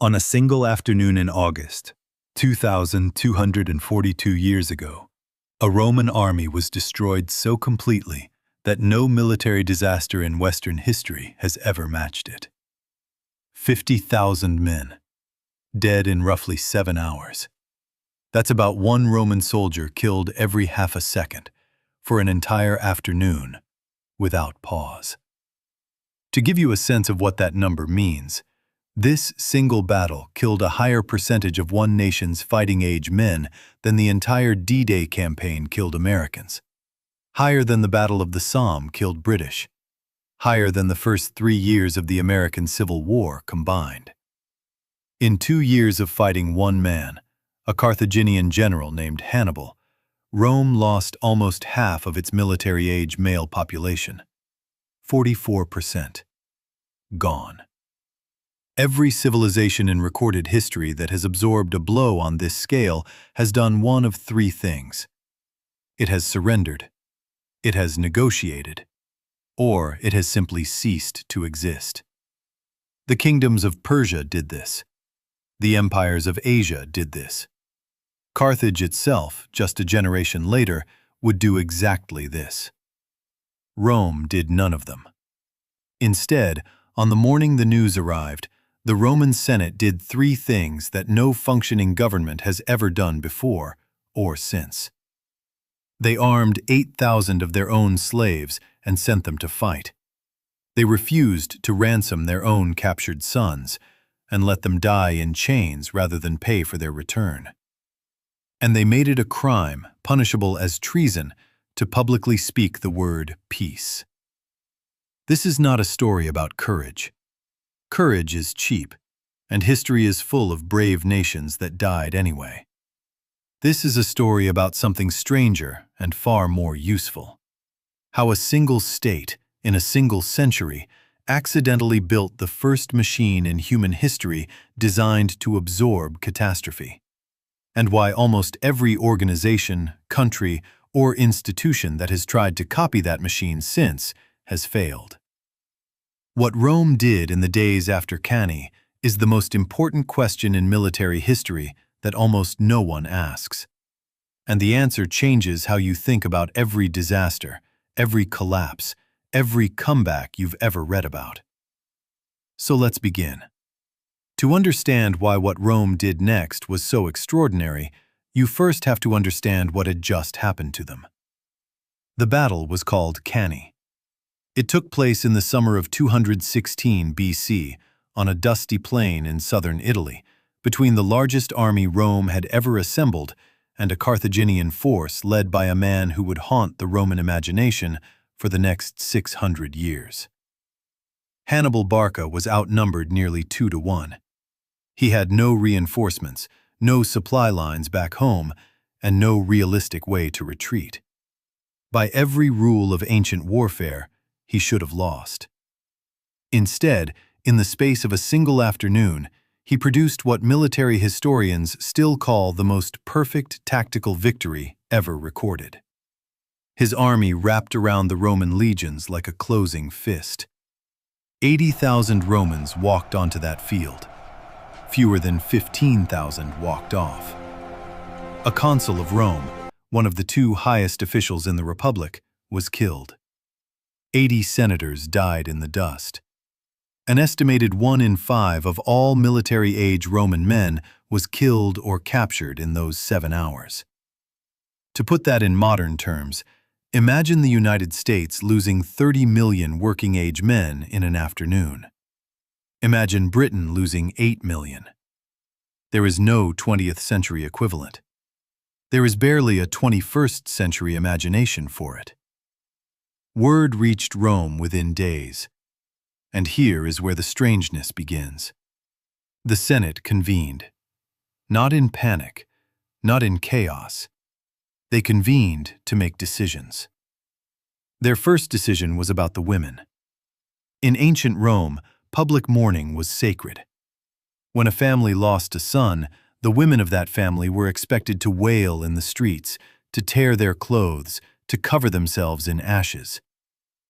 On a single afternoon in August, 2,242 years ago, a Roman army was destroyed so completely that no military disaster in Western history has ever matched it. 50,000 men, dead in roughly 7 hours. That's about one Roman soldier killed every half a second for an entire afternoon without pause. To give you a sense of what that number means, this single battle killed a higher percentage of one nation's fighting-age men than the entire D-Day campaign killed Americans. Higher than the Battle of the Somme killed British. Higher than the first 3 years of the American Civil War combined. In 2 years of fighting one man, a Carthaginian general named Hannibal, Rome lost almost half of its military-age male population. 44%. Gone. Every civilization in recorded history that has absorbed a blow on this scale has done one of 3 things. It has surrendered, it has negotiated, or it has simply ceased to exist. The kingdoms of Persia did this. The empires of Asia did this. Carthage itself, just a generation later, would do exactly this. Rome did none of them. Instead, on the morning the news arrived, the Roman Senate did 3 things that no functioning government has ever done before or since. They armed 8,000 of their own slaves and sent them to fight. They refused to ransom their own captured sons and let them die in chains rather than pay for their return. And they made it a crime, punishable as treason, to publicly speak the word peace. This is not a story about courage. Courage is cheap, and history is full of brave nations that died anyway. This is a story about something stranger and far more useful. How a single state, in a single century, accidentally built the first machine in human history designed to absorb catastrophe. And why almost every organization, country, or institution that has tried to copy that machine since has failed. What Rome did in the days after Cannae is the most important question in military history that almost no one asks. And the answer changes how you think about every disaster, every collapse, every comeback you've ever read about. So let's begin. To understand why what Rome did next was so extraordinary, you first have to understand what had just happened to them. The battle was called Cannae. It took place in the summer of 216 BC on a dusty plain in southern Italy, between the largest army Rome had ever assembled and a Carthaginian force led by a man who would haunt the Roman imagination for the next 600 years. Hannibal Barca was outnumbered nearly 2 to 1. He had no reinforcements, no supply lines back home, and no realistic way to retreat. By every rule of ancient warfare, he should have lost. Instead, in the space of a single afternoon, he produced what military historians still call the most perfect tactical victory ever recorded. His army wrapped around the Roman legions like a closing fist. 80,000 Romans walked onto that field. Fewer than 15,000 walked off. A consul of Rome, one of the 2 highest officials in the Republic, was killed. 80 senators died in the dust. An estimated 1 in 5 of all military-age Roman men was killed or captured in those 7 hours. To put that in modern terms, imagine the United States losing 30 million working-age men in an afternoon. Imagine Britain losing 8 million. There is no 20th century equivalent. There is barely a 21st century imagination for it. Word reached Rome within days. And here is where the strangeness begins. The Senate convened. Not in panic, not in chaos. They convened to make decisions. Their first decision was about the women. In ancient Rome, public mourning was sacred. When a family lost a son, the women of that family were expected to wail in the streets, to tear their clothes, to cover themselves in ashes.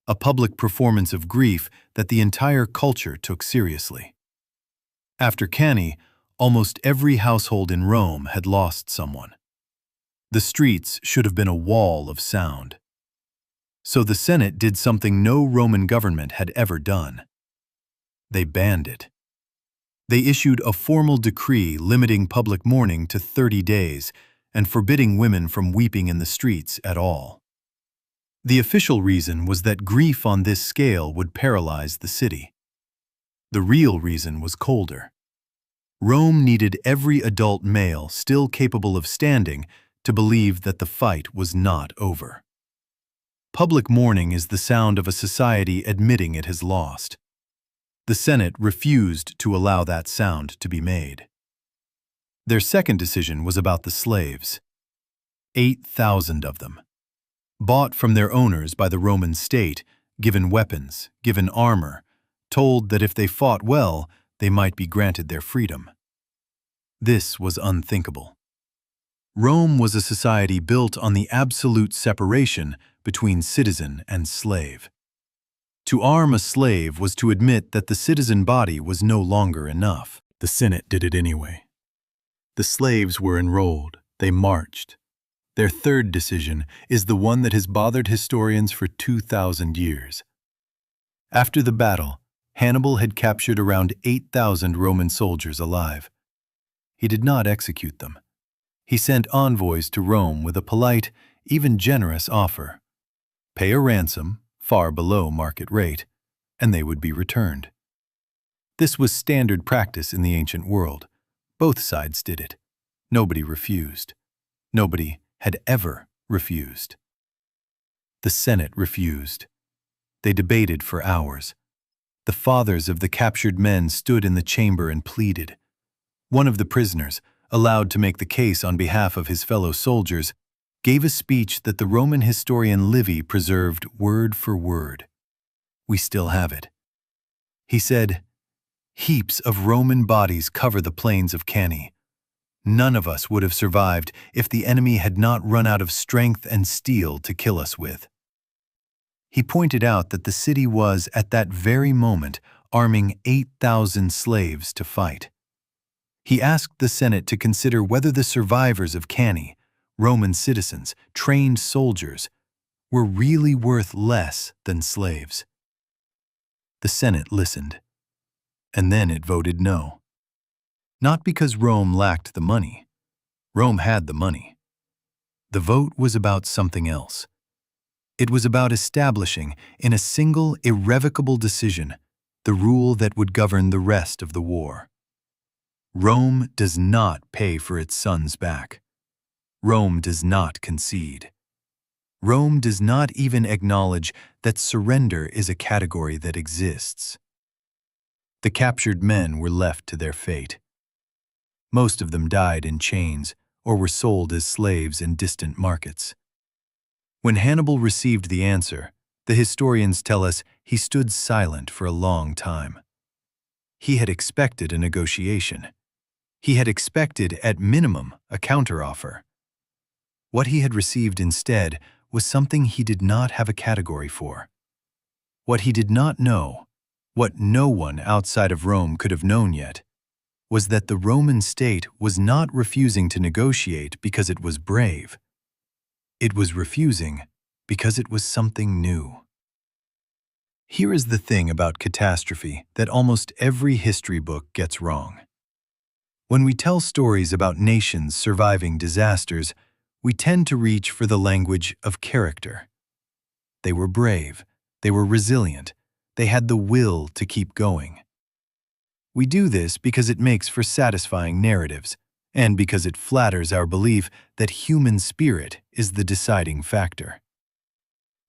A public performance of grief that the entire culture took seriously. After Cannae, almost every household in Rome had lost someone. The streets should have been a wall of sound. So the Senate did something no Roman government had ever done. They banned it. They issued a formal decree limiting public mourning to 30 days and forbidding women from weeping in the streets at all. The official reason was that grief on this scale would paralyze the city. The real reason was colder. Rome needed every adult male still capable of standing to believe that the fight was not over. Public mourning is the sound of a society admitting it has lost. The Senate refused to allow that sound to be made. Their second decision was about the slaves. 8,000 of them. Bought from their owners by the Roman state, given weapons, given armor, told that if they fought well, they might be granted their freedom. This was unthinkable. Rome was a society built on the absolute separation between citizen and slave. To arm a slave was to admit that the citizen body was no longer enough. The Senate did it anyway. The slaves were enrolled. They marched. Their third decision is the one that has bothered historians for 2,000 years. After the battle, Hannibal had captured around 8,000 Roman soldiers alive. He did not execute them. He sent envoys to Rome with a polite, even generous offer. Pay a ransom, far below market rate, and they would be returned. This was standard practice in the ancient world. Both sides did it. Nobody refused. Nobody had ever refused. The Senate refused. They debated for hours. The fathers of the captured men stood in the chamber and pleaded. One of the prisoners, allowed to make the case on behalf of his fellow soldiers, gave a speech that the Roman historian Livy preserved word for word. We still have it. He said, "Heaps of Roman bodies cover the plains of Cannae. None of us would have survived if the enemy had not run out of strength and steel to kill us with." He pointed out that the city was, at that very moment, arming 8,000 slaves to fight. He asked the Senate to consider whether the survivors of Cannae, Roman citizens, trained soldiers, were really worth less than slaves. The Senate listened, and then it voted no. Not because Rome lacked the money. Rome had the money. The vote was about something else. It was about establishing, in a single irrevocable decision, the rule that would govern the rest of the war. Rome does not pay for its sons back. Rome does not concede. Rome does not even acknowledge that surrender is a category that exists. The captured men were left to their fate. Most of them died in chains or were sold as slaves in distant markets. When Hannibal received the answer, the historians tell us he stood silent for a long time. He had expected a negotiation. He had expected, at minimum, a counteroffer. What he had received instead was something he did not have a category for. What he did not know, what no one outside of Rome could have known yet, was that the Roman state was not refusing to negotiate because it was brave. It was refusing because it was something new. Here is the thing about catastrophe that almost every history book gets wrong. When we tell stories about nations surviving disasters, we tend to reach for the language of character. They were brave, they were resilient, they had the will to keep going. We do this because it makes for satisfying narratives, and because it flatters our belief that human spirit is the deciding factor.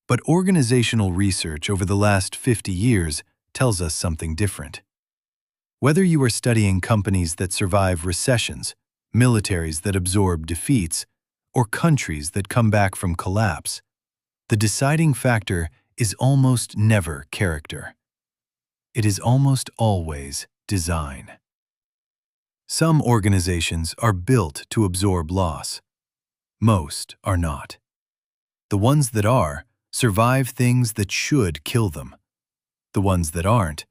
But organizational research over the last 50 years tells us something different. Whether you are studying companies that survive recessions, militaries that absorb defeats, or countries that come back from collapse, the deciding factor is almost never character. It is almost always design. Some organizations are built to absorb loss. Most are not. The ones that are survive things that should kill them. The ones that aren't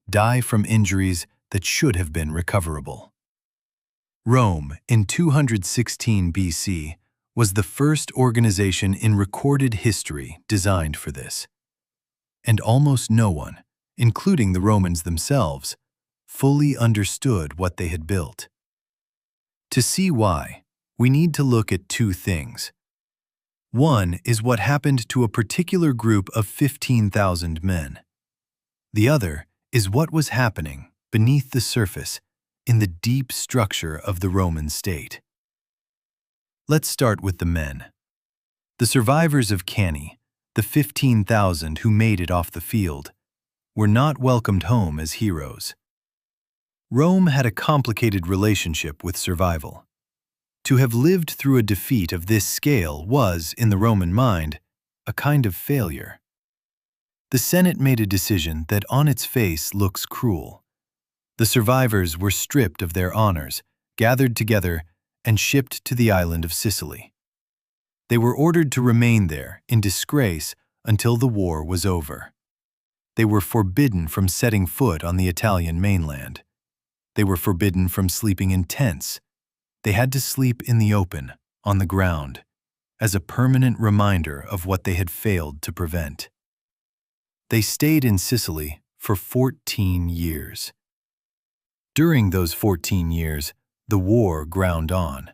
die from injuries that should have been recoverable. Rome, in 216 BC, was the first organization in recorded history designed for this. And almost no one, including the Romans themselves, fully understood what they had built. To see why, we need to look at two things. One is what happened to a particular group of 15,000 men. The other is what was happening beneath the surface in the deep structure of the Roman state. Let's start with the men. The survivors of Cannae, the 15,000 who made it off the field, were not welcomed home as heroes. Rome had a complicated relationship with survival. To have lived through a defeat of this scale was, in the Roman mind, a kind of failure. The Senate made a decision that on its face looks cruel. The survivors were stripped of their honors, gathered together, and shipped to the island of Sicily. They were ordered to remain there in disgrace until the war was over. They were forbidden from setting foot on the Italian mainland. They were forbidden from sleeping in tents. They had to sleep in the open, on the ground, as a permanent reminder of what they had failed to prevent. They stayed in Sicily for 14 years. During those 14 years, the war ground on.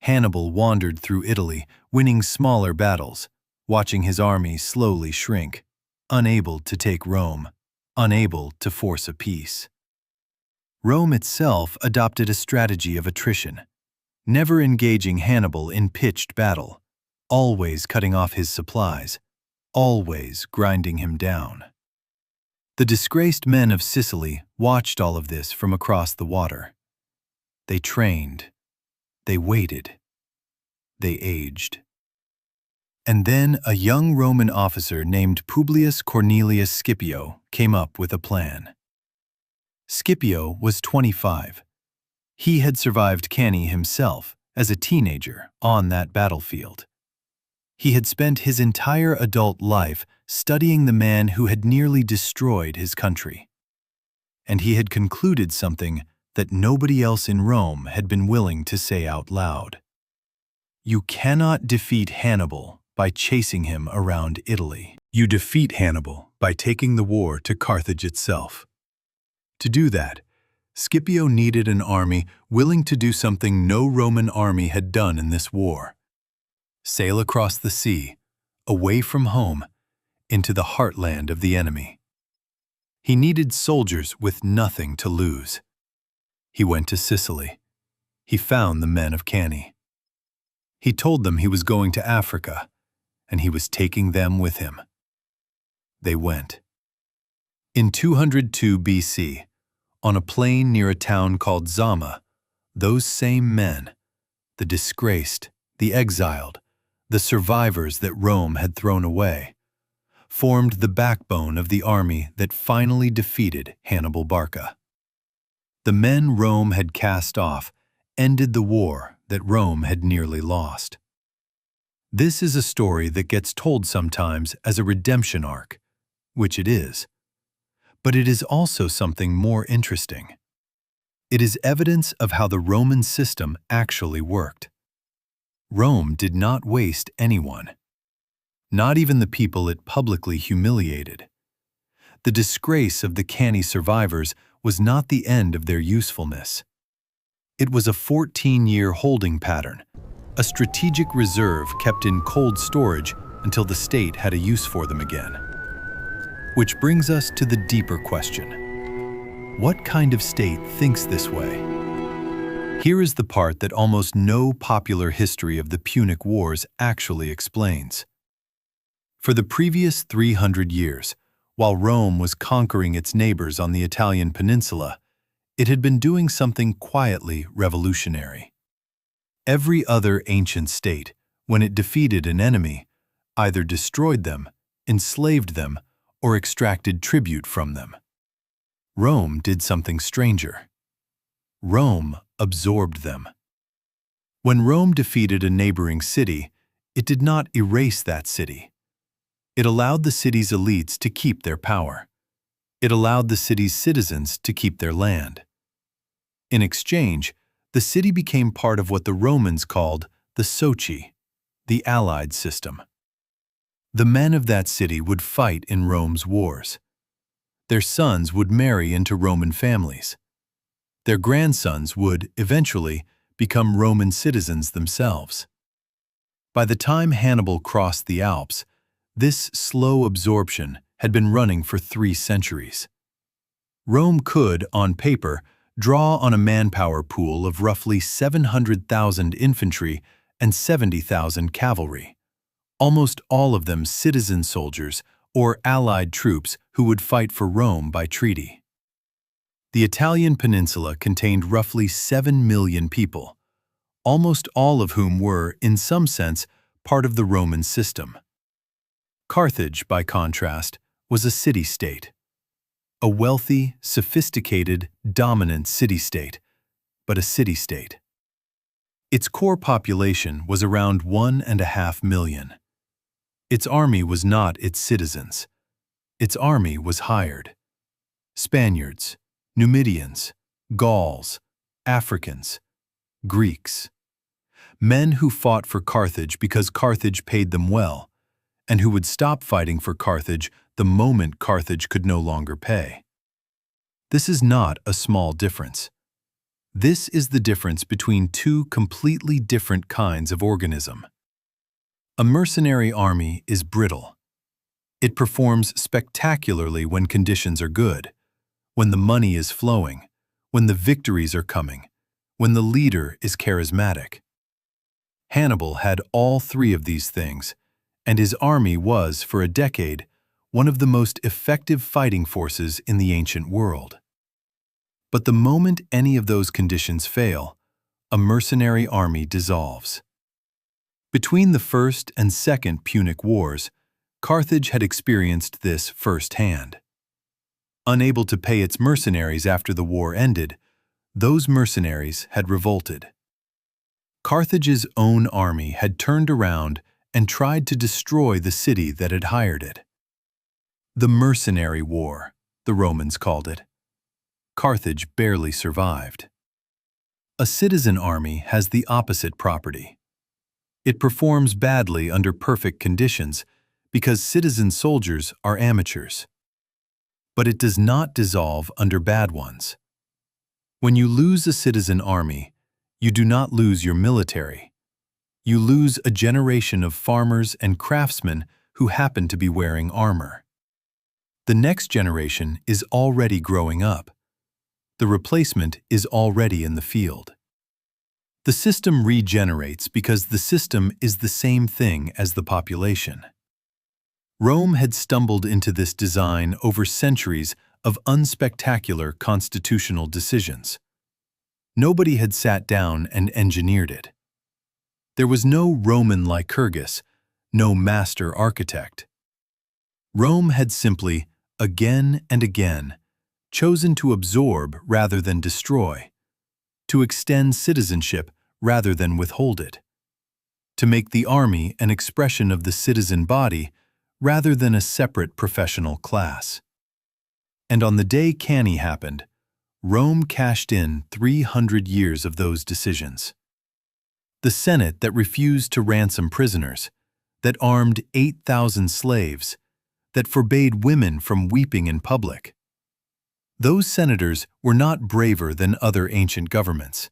Hannibal wandered through Italy, winning smaller battles, watching his army slowly shrink, unable to take Rome, unable to force a peace. Rome itself adopted a strategy of attrition, never engaging Hannibal in pitched battle, always cutting off his supplies, always grinding him down. The disgraced men of Sicily watched all of this from across the water. They trained, they waited, they aged. And then a young Roman officer named Publius Cornelius Scipio came up with a plan. Scipio was 25. He had survived Cannae himself as a teenager on that battlefield. He had spent his entire adult life studying the man who had nearly destroyed his country. And he had concluded something that nobody else in Rome had been willing to say out loud. You cannot defeat Hannibal by chasing him around Italy. You defeat Hannibal by taking the war to Carthage itself. To do that, Scipio needed an army willing to do something no Roman army had done in this war. Sail across the sea, away from home, into the heartland of the enemy. He needed soldiers with nothing to lose. He went to Sicily. He found the men of Cannae. He told them he was going to Africa, and he was taking them with him. They went. In 202 BC, on a plain near a town called Zama, those same men, the disgraced, the exiled, the survivors that Rome had thrown away, formed the backbone of the army that finally defeated Hannibal Barca. The men Rome had cast off ended the war that Rome had nearly lost. This is a story that gets told sometimes as a redemption arc, which it is. But it is also something more interesting. It is evidence of how the Roman system actually worked. Rome did not waste anyone, not even the people it publicly humiliated. The disgrace of the Cannae survivors was not the end of their usefulness. It was a 14-year holding pattern, a strategic reserve kept in cold storage until the state had a use for them again. Which brings us to the deeper question. What kind of state thinks this way? Here is the part that almost no popular history of the Punic Wars actually explains. For the previous 300 years, while Rome was conquering its neighbors on the Italian peninsula, it had been doing something quietly revolutionary. Every other ancient state, when it defeated an enemy, either destroyed them, enslaved them, or extracted tribute from them. Rome did something stranger. Rome absorbed them. When Rome defeated a neighboring city, it did not erase that city. It allowed the city's elites to keep their power. It allowed the city's citizens to keep their land. In exchange, the city became part of what the Romans called the Soci, the Allied system. The men of that city would fight in Rome's wars. Their sons would marry into Roman families. Their grandsons would, eventually, become Roman citizens themselves. By the time Hannibal crossed the Alps, this slow absorption had been running for 3 centuries. Rome could, on paper, draw on a manpower pool of roughly 700,000 infantry and 70,000 cavalry, almost all of them citizen soldiers or allied troops who would fight for Rome by treaty. The Italian peninsula contained roughly 7 million people, almost all of whom were, in some sense, part of the Roman system. Carthage, by contrast, was a city-state. A wealthy, sophisticated, dominant city-state, but a city-state. Its core population was around 1.5 million. Its army was not its citizens. Its army was hired. Spaniards, Numidians, Gauls, Africans, Greeks. Men who fought for Carthage because Carthage paid them well, and who would stop fighting for Carthage the moment Carthage could no longer pay. This is not a small difference. This is the difference between 2 completely different kinds of organism. A mercenary army is brittle. It performs spectacularly when conditions are good, when the money is flowing, when the victories are coming, when the leader is charismatic. Hannibal had all 3 of these things, and his army was, for a decade, one of the most effective fighting forces in the ancient world. But the moment any of those conditions fail, a mercenary army dissolves. Between the First and Second Punic Wars, Carthage had experienced this firsthand. Unable to pay its mercenaries after the war ended, those mercenaries had revolted. Carthage's own army had turned around and tried to destroy the city that had hired it. The Mercenary War, the Romans called it. Carthage barely survived. A citizen army has the opposite property. It performs badly under perfect conditions because citizen soldiers are amateurs. But it does not dissolve under bad ones. When you lose a citizen army, you do not lose your military. You lose a generation of farmers and craftsmen who happen to be wearing armor. The next generation is already growing up. The replacement is already in the field. The system regenerates because the system is the same thing as the population. Rome had stumbled into this design over centuries of unspectacular constitutional decisions. Nobody had sat down and engineered it. There was no Roman Lycurgus, no master architect. Rome had simply, again and again, chosen to absorb rather than destroy, to extend citizenship rather than withhold it, to make the army an expression of the citizen body rather than a separate professional class. And on the day Cannae happened, Rome cashed in 300 years of those decisions. The Senate that refused to ransom prisoners, that armed 8,000 slaves, that forbade women from weeping in public. Those senators were not braver than other ancient governments.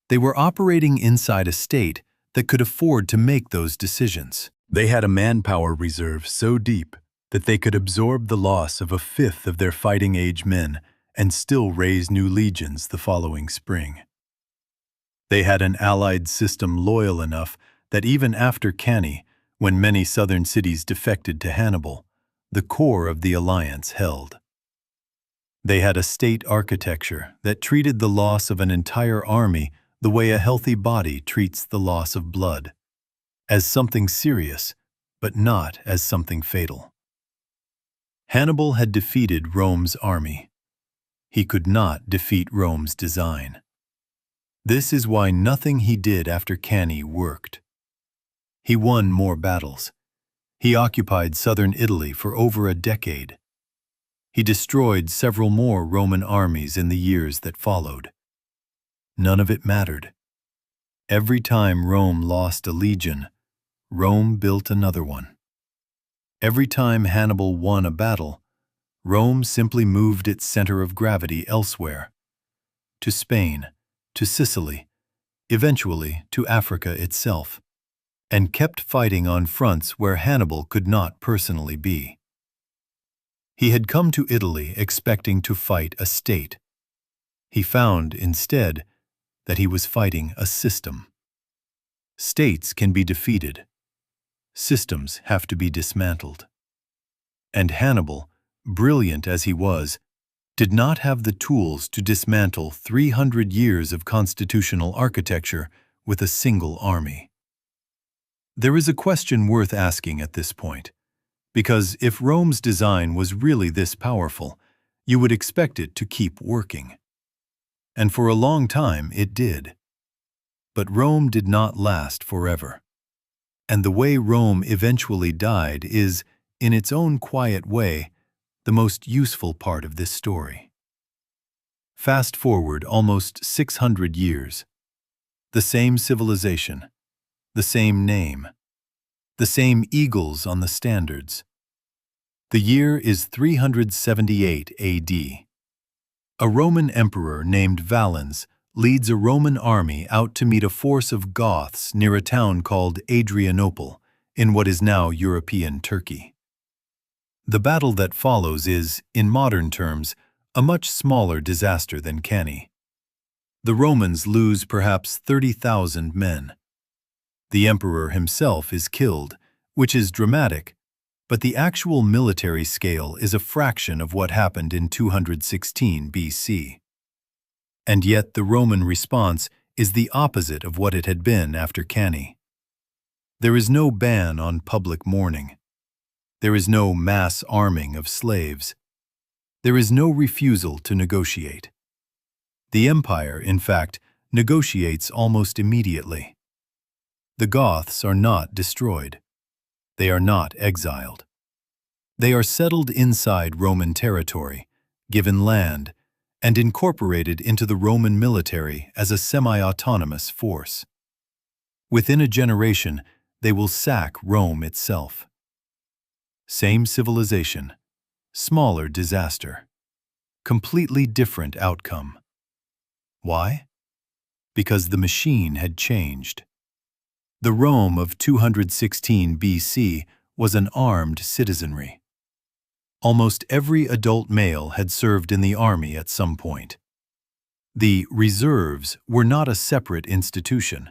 They were operating inside a state that could afford to make those decisions. They had a manpower reserve so deep that they could absorb the loss of 1/5 of their fighting-age men and still raise new legions the following spring. They had an allied system loyal enough that even after Cannae, when many southern cities defected to Hannibal, the core of the alliance held. They had a state architecture that treated the loss of an entire army the way a healthy body treats the loss of blood, as something serious, but not as something fatal. Hannibal had defeated Rome's army. He could not defeat Rome's design. This is why nothing he did after Cannae worked. He won more battles. He occupied southern Italy for over a decade. He destroyed several more Roman armies in the years that followed. None of it mattered. Every time Rome lost a legion, Rome built another one. Every time Hannibal won a battle, Rome simply moved its center of gravity elsewhere, to Spain, to Sicily, eventually to Africa itself, and kept fighting on fronts where Hannibal could not personally be. He had come to Italy expecting to fight a state. He found, instead, that he was fighting a system. States can be defeated. Systems have to be dismantled. And Hannibal, brilliant as he was, did not have the tools to dismantle 300 years of constitutional architecture with a single army. There is a question worth asking at this point, because if Rome's design was really this powerful, you would expect it to keep working. And for a long time it did. But Rome did not last forever. And the way Rome eventually died is, in its own quiet way, the most useful part of this story. Fast forward almost 600 years. The same civilization, the same name, the same eagles on the standards. The year is 378 AD. A Roman emperor named Valens leads a Roman army out to meet a force of Goths near a town called Adrianople in what is now European Turkey. The battle that follows is, in modern terms, a much smaller disaster than Cannae. The Romans lose perhaps 30,000 men. The emperor himself is killed, which is dramatic, but the actual military scale is a fraction of what happened in 216 BC. And yet the Roman response is the opposite of what it had been after Cannae. There is no ban on public mourning. There is no mass arming of slaves. There is no refusal to negotiate. The empire, in fact, negotiates almost immediately. The Goths are not destroyed. They are not exiled. They are settled inside Roman territory, given land, and incorporated into the Roman military as a semi-autonomous force. Within a generation, they will sack Rome itself. Same civilization, smaller disaster, completely different outcome. Why? Because the machine had changed. The Rome of 216 BC was an armed citizenry. Almost every adult male had served in the army at some point. The reserves were not a separate institution.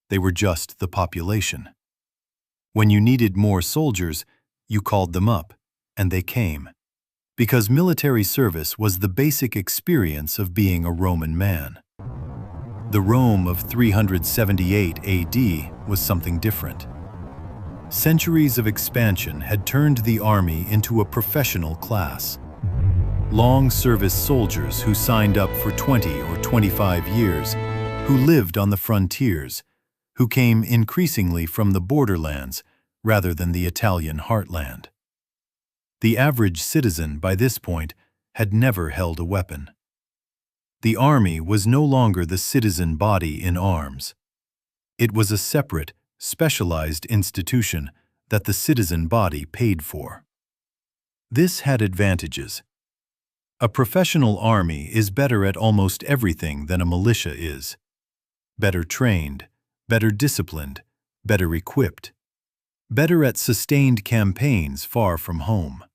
They were just the population. When you needed more soldiers, you called them up, and they came, because military service was the basic experience of being a Roman man. The Rome of 378 AD was something different. Centuries of expansion had turned the army into a professional class. Long-service soldiers who signed up for 20 or 25 years, who lived on the frontiers, who came increasingly from the borderlands rather than the Italian heartland. The average citizen, by this point, had never held a weapon. The army was no longer the citizen body in arms. It was a separate, specialized institution that the citizen body paid for. This had advantages. A professional army is better at almost everything than a militia is. Better trained, better disciplined, better equipped. Better at sustained campaigns far from home.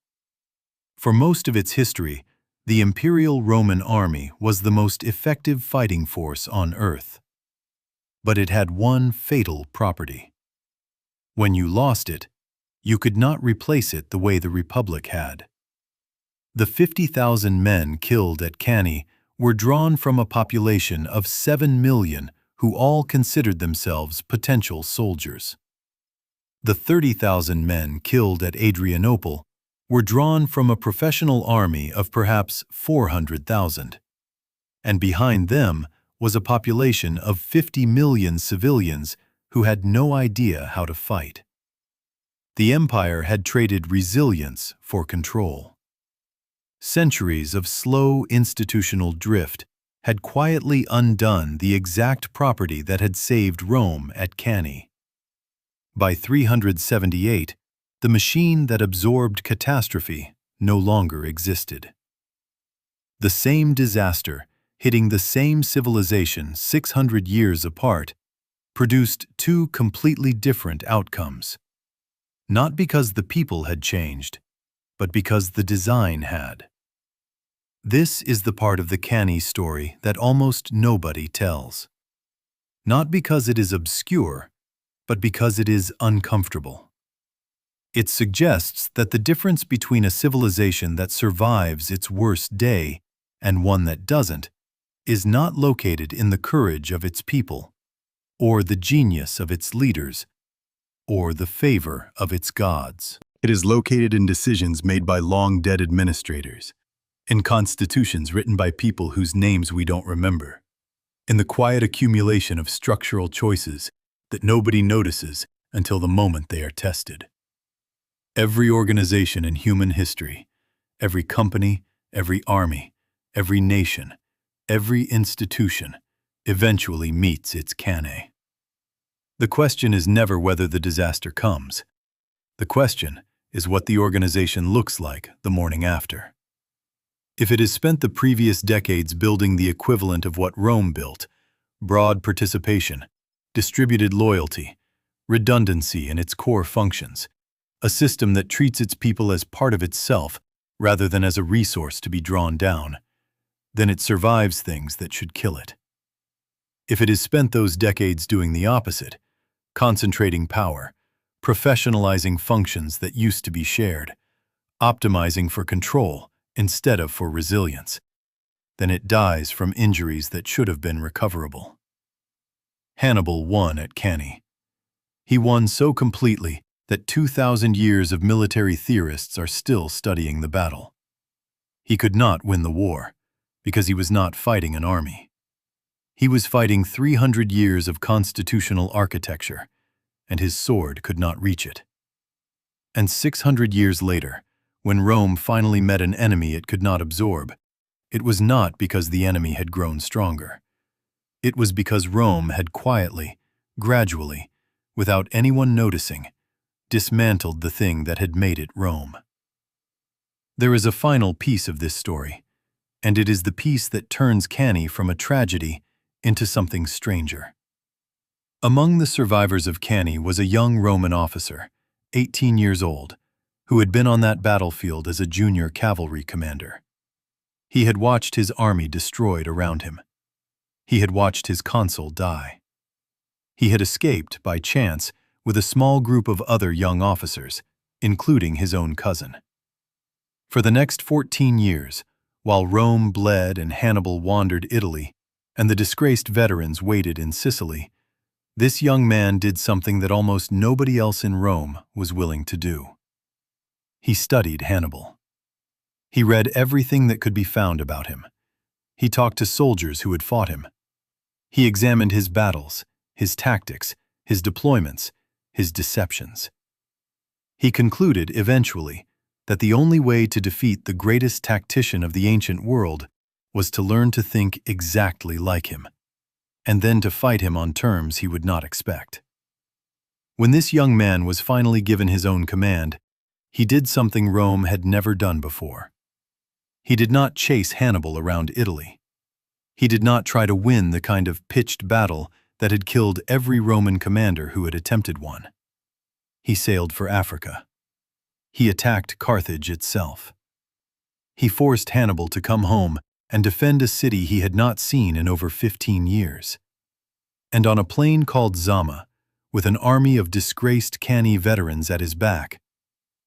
For most of its history, the Imperial Roman army was the most effective fighting force on earth. But it had one fatal property. When you lost it, you could not replace it the way the Republic had. The 50,000 men killed at Cannae were drawn from a population of 7 million who all considered themselves potential soldiers. The 30,000 men killed at Adrianople were drawn from a professional army of perhaps 400,000. And behind them was a population of 50 million civilians who had no idea how to fight. The empire had traded resilience for control. Centuries of slow institutional drift had quietly undone the exact property that had saved Rome at Cannae. By 378, the machine that absorbed catastrophe no longer existed. The same disaster, hitting the same civilization 600 years apart, produced two completely different outcomes. Not because the people had changed, but because the design had. This is the part of the Cannae story that almost nobody tells. Not because it is obscure, but because it is uncomfortable. It suggests that the difference between a civilization that survives its worst day and one that doesn't is not located in the courage of its people, or the genius of its leaders, or the favor of its gods. It is located in decisions made by long-dead administrators, in constitutions written by people whose names we don't remember, in the quiet accumulation of structural choices that nobody notices until the moment they are tested. Every organization in human history, every company, every army, every nation, every institution eventually meets its Cannae. The question is never whether the disaster comes. The question is what the organization looks like the morning after. If it has spent the previous decades building the equivalent of what Rome built, broad participation, distributed loyalty, redundancy in its core functions, a system that treats its people as part of itself rather than as a resource to be drawn down, then it survives things that should kill it. If it has spent those decades doing the opposite, concentrating power, professionalizing functions that used to be shared, optimizing for control instead of for resilience, then it dies from injuries that should have been recoverable. Hannibal won at Cannae. He won so completely that 2,000 years of military theorists are still studying the battle. He could not win the war, because he was not fighting an army. He was fighting 300 years of constitutional architecture, and his sword could not reach it. And 600 years later, when Rome finally met an enemy it could not absorb, it was not because the enemy had grown stronger. It was because Rome had quietly, gradually, without anyone noticing, dismantled the thing that had made it Rome. There is a final piece of this story, and it is the piece that turns Cannae from a tragedy into something stranger. Among the survivors of Cannae was a young Roman officer, 18 years old, who had been on that battlefield as a junior cavalry commander. He had watched his army destroyed around him. He had watched his consul die. He had escaped, by chance, with a small group of other young officers, including his own cousin. For the next 14 years, while Rome bled and Hannibal wandered Italy, and the disgraced veterans waited in Sicily, this young man did something that almost nobody else in Rome was willing to do. He studied Hannibal. He read everything that could be found about him. He talked to soldiers who had fought him. He examined his battles, his tactics, his deployments, his deceptions. He concluded, eventually, that the only way to defeat the greatest tactician of the ancient world was to learn to think exactly like him, and then to fight him on terms he would not expect. When this young man was finally given his own command, he did something Rome had never done before. He did not chase Hannibal around Italy. He did not try to win the kind of pitched battle that had killed every Roman commander who had attempted one. He sailed for Africa. He attacked Carthage itself. He forced Hannibal to come home and defend a city he had not seen in over 15 years. And on a plain called Zama, with an army of disgraced Cannae veterans at his back,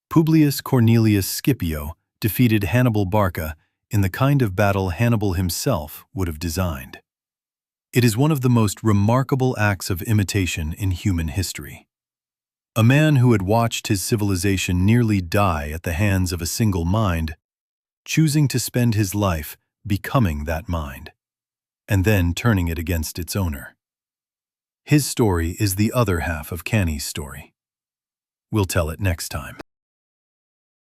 Publius Cornelius Scipio defeated Hannibal Barca in the kind of battle Hannibal himself would have designed. It is one of the most remarkable acts of imitation in human history. A man who had watched his civilization nearly die at the hands of a single mind, choosing to spend his life becoming that mind, and then turning it against its owner. His story is the other half of Cannae's story. We'll tell it next time.